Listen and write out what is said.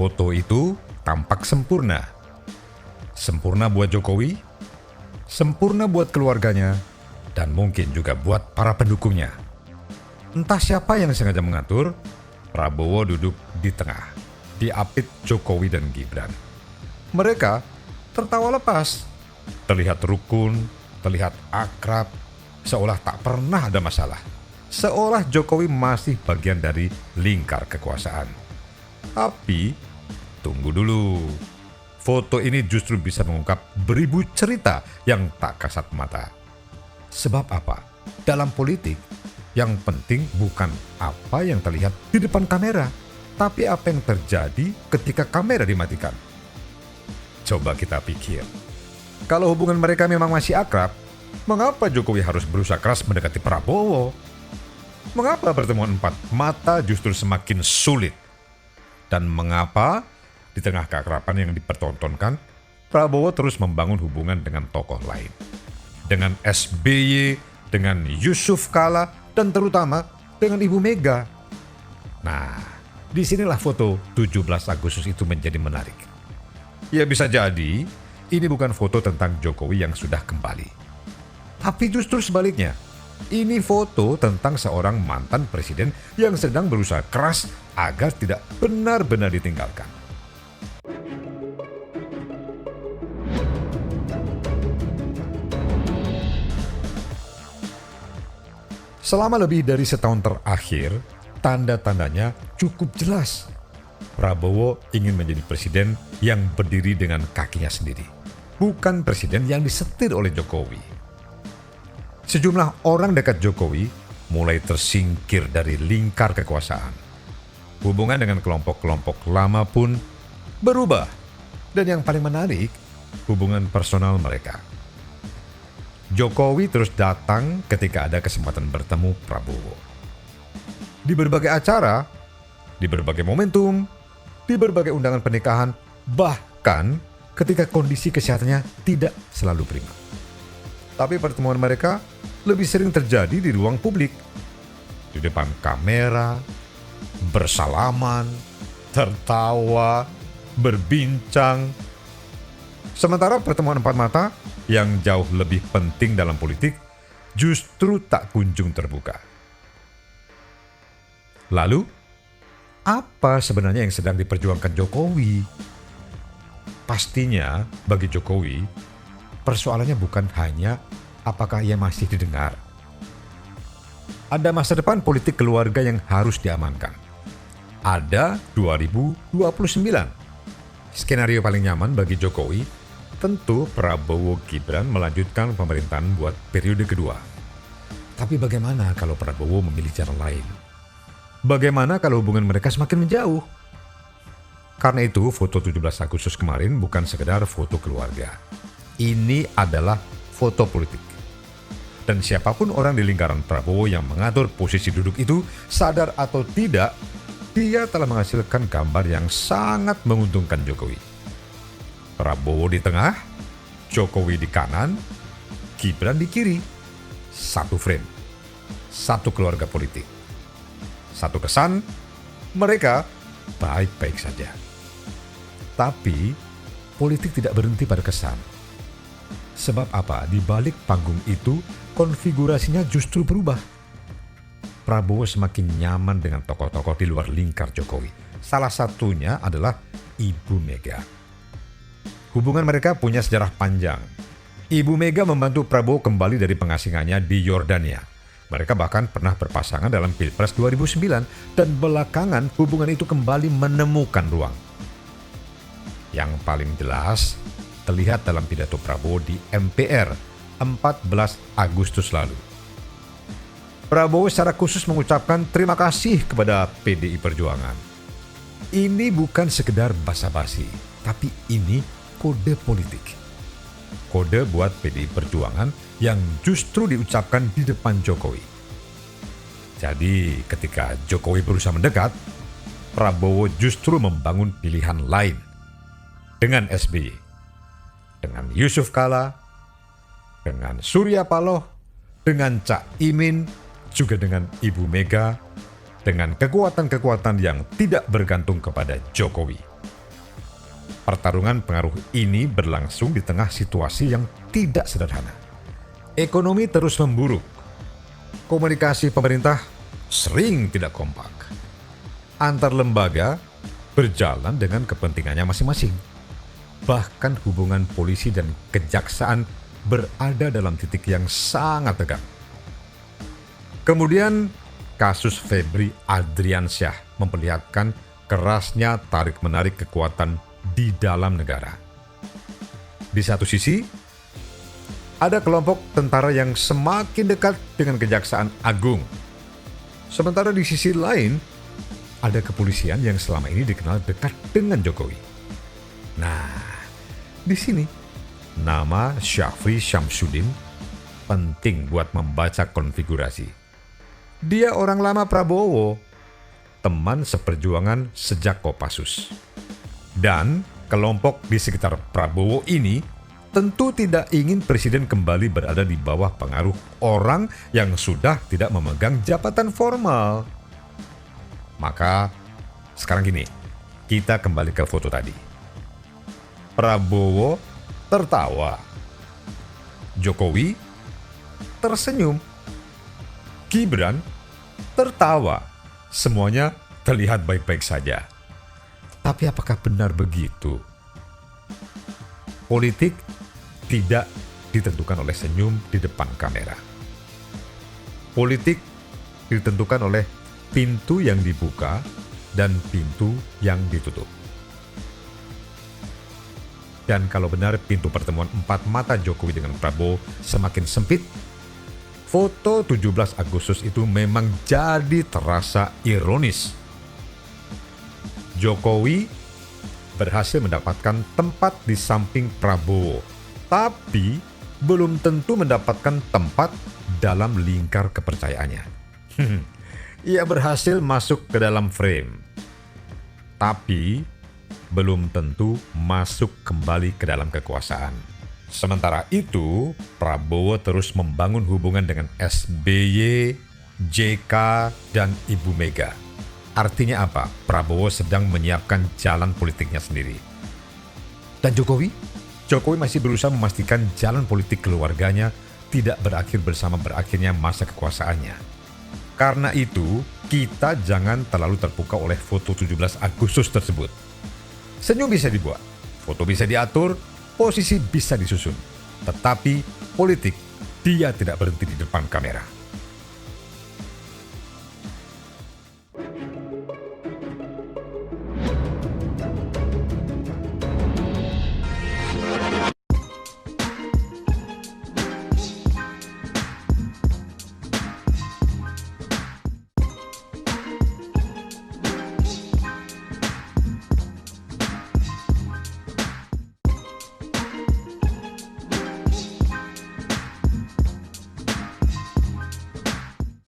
foto itu tampak sempurna. Sempurna buat Jokowi, sempurna buat keluarganya, dan mungkin juga buat para pendukungnya. Entah siapa yang sengaja mengatur, Prabowo duduk di tengah, diapit Jokowi dan Gibran. Mereka tertawa lepas, terlihat rukun, terlihat akrab, seolah tak pernah ada masalah. Seolah Jokowi masih bagian dari lingkar kekuasaan. Tapi, tunggu dulu. Foto ini justru bisa mengungkap beribu cerita yang tak kasat mata. Sebab apa? Dalam politik, yang penting bukan apa yang terlihat di depan kamera, tapi apa yang terjadi ketika kamera dimatikan. Coba kita pikir, kalau hubungan mereka memang masih akrab, mengapa Jokowi harus berusaha keras mendekati Prabowo? Mengapa pertemuan empat mata justru semakin sulit? Dan mengapa di tengah keakraban yang dipertontonkan, Prabowo terus membangun hubungan dengan tokoh lain? Dengan SBY, dengan Yusuf Kala, dan terutama dengan Ibu Mega. Nah, disinilah foto 17 Agustus itu menjadi menarik. Ya bisa jadi, ini bukan foto tentang Jokowi yang sudah kembali. Tapi justru sebaliknya, ini foto tentang seorang mantan presiden yang sedang berusaha keras agar tidak benar-benar ditinggalkan. Selama lebih dari setahun terakhir, tanda-tandanya cukup jelas. Prabowo ingin menjadi presiden yang berdiri dengan kakinya sendiri, bukan presiden yang disetir oleh Jokowi. Sejumlah orang dekat Jokowi mulai tersingkir dari lingkar kekuasaan. Hubungan dengan kelompok-kelompok lama pun berubah. Dan yang paling menarik, hubungan personal mereka. Jokowi terus datang ketika ada kesempatan bertemu Prabowo. Di berbagai acara, di berbagai momentum, di berbagai undangan pernikahan, bahkan ketika kondisi kesehatannya tidak selalu prima. Tapi pertemuan mereka lebih sering terjadi di ruang publik, di depan kamera, bersalaman, tertawa, berbincang. Sementara pertemuan empat mata yang jauh lebih penting dalam politik justru tak kunjung terbuka. Lalu, apa sebenarnya yang sedang diperjuangkan Jokowi? Pastinya bagi Jokowi, persoalannya bukan hanya apakah ia masih didengar. Ada masa depan politik keluarga yang harus diamankan. Ada 2029. Skenario paling nyaman bagi Jokowi tentu Prabowo Gibran melanjutkan pemerintahan buat periode kedua. Tapi bagaimana kalau Prabowo memilih jalan lain? Bagaimana kalau hubungan mereka semakin menjauh? Karena itu foto 17 Agustus kemarin bukan sekedar foto keluarga. Ini adalah foto politik. Dan siapapun orang di lingkaran Prabowo yang mengatur posisi duduk itu, sadar atau tidak, dia telah menghasilkan gambar yang sangat menguntungkan Jokowi. Prabowo di tengah, Jokowi di kanan, Gibran di kiri. Satu frame, satu keluarga politik. Satu kesan, mereka baik-baik saja. Tapi, politik tidak berhenti pada kesan. Sebab apa? Di balik panggung itu, konfigurasinya justru berubah. Prabowo semakin nyaman dengan tokoh-tokoh di luar lingkar Jokowi. Salah satunya adalah Ibu Mega. Hubungan mereka punya sejarah panjang. Ibu Mega membantu Prabowo kembali dari pengasingannya di Yordania. Mereka bahkan pernah berpasangan dalam Pilpres 2009 dan belakangan hubungan itu kembali menemukan ruang. Yang paling jelas terlihat dalam pidato Prabowo di MPR 14 Agustus lalu. Prabowo secara khusus mengucapkan terima kasih kepada PDI Perjuangan. Ini bukan sekedar basa-basi, tapi ini kode politik. Kode buat PDI Perjuangan yang justru diucapkan di depan Jokowi. Jadi ketika Jokowi berusaha mendekat, Prabowo justru membangun pilihan lain. Dengan SBY, dengan Yusuf Kala, dengan Surya Paloh, dengan Cak Imin, juga dengan Ibu Mega, dengan kekuatan-kekuatan yang tidak bergantung kepada Jokowi. Pertarungan pengaruh ini berlangsung di tengah situasi yang tidak sederhana. Ekonomi terus memburuk. Komunikasi pemerintah sering tidak kompak. Antar lembaga berjalan dengan kepentingannya masing-masing. Bahkan hubungan polisi dan kejaksaan berada dalam titik yang sangat tegang. Kemudian kasus Febri Adriansyah memperlihatkan kerasnya tarik-menarik kekuatan di dalam negara. Di satu sisi, ada kelompok tentara yang semakin dekat dengan Kejaksaan Agung. Sementara di sisi lain, ada kepolisian yang selama ini dikenal dekat dengan Jokowi. Nah, di sini, nama Syafri Syamsuddin penting buat membaca konfigurasi. Dia orang lama Prabowo, teman seperjuangan sejak Kopassus. Dan kelompok di sekitar Prabowo ini tentu tidak ingin presiden kembali berada di bawah pengaruh orang yang sudah tidak memegang jabatan formal. Maka sekarang gini, kita kembali ke foto tadi. Prabowo tertawa, Jokowi tersenyum, Gibran tertawa. Semuanya terlihat baik-baik saja. Tapi apakah benar begitu? Politik tidak ditentukan oleh senyum di depan kamera. Politik ditentukan oleh pintu yang dibuka dan pintu yang ditutup. Dan kalau benar pintu pertemuan empat mata Jokowi dengan Prabowo semakin sempit, foto 17 Agustus itu memang jadi terasa ironis. Jokowi berhasil mendapatkan tempat di samping Prabowo, tapi belum tentu mendapatkan tempat dalam lingkar kepercayaannya. Ia berhasil masuk ke dalam frame, tapi belum tentu masuk kembali ke dalam kekuasaan. Sementara itu, Prabowo terus membangun hubungan dengan SBY, JK, dan Ibu Mega. Artinya apa? Prabowo sedang menyiapkan jalan politiknya sendiri. Dan Jokowi? Jokowi masih berusaha memastikan jalan politik keluarganya tidak berakhir bersama berakhirnya masa kekuasaannya. Karena itu, kita jangan terlalu terpukau oleh foto 17 Agustus tersebut. Senyum bisa dibuat, foto bisa diatur, posisi bisa disusun. Tetapi politik, dia tidak berhenti di depan kamera.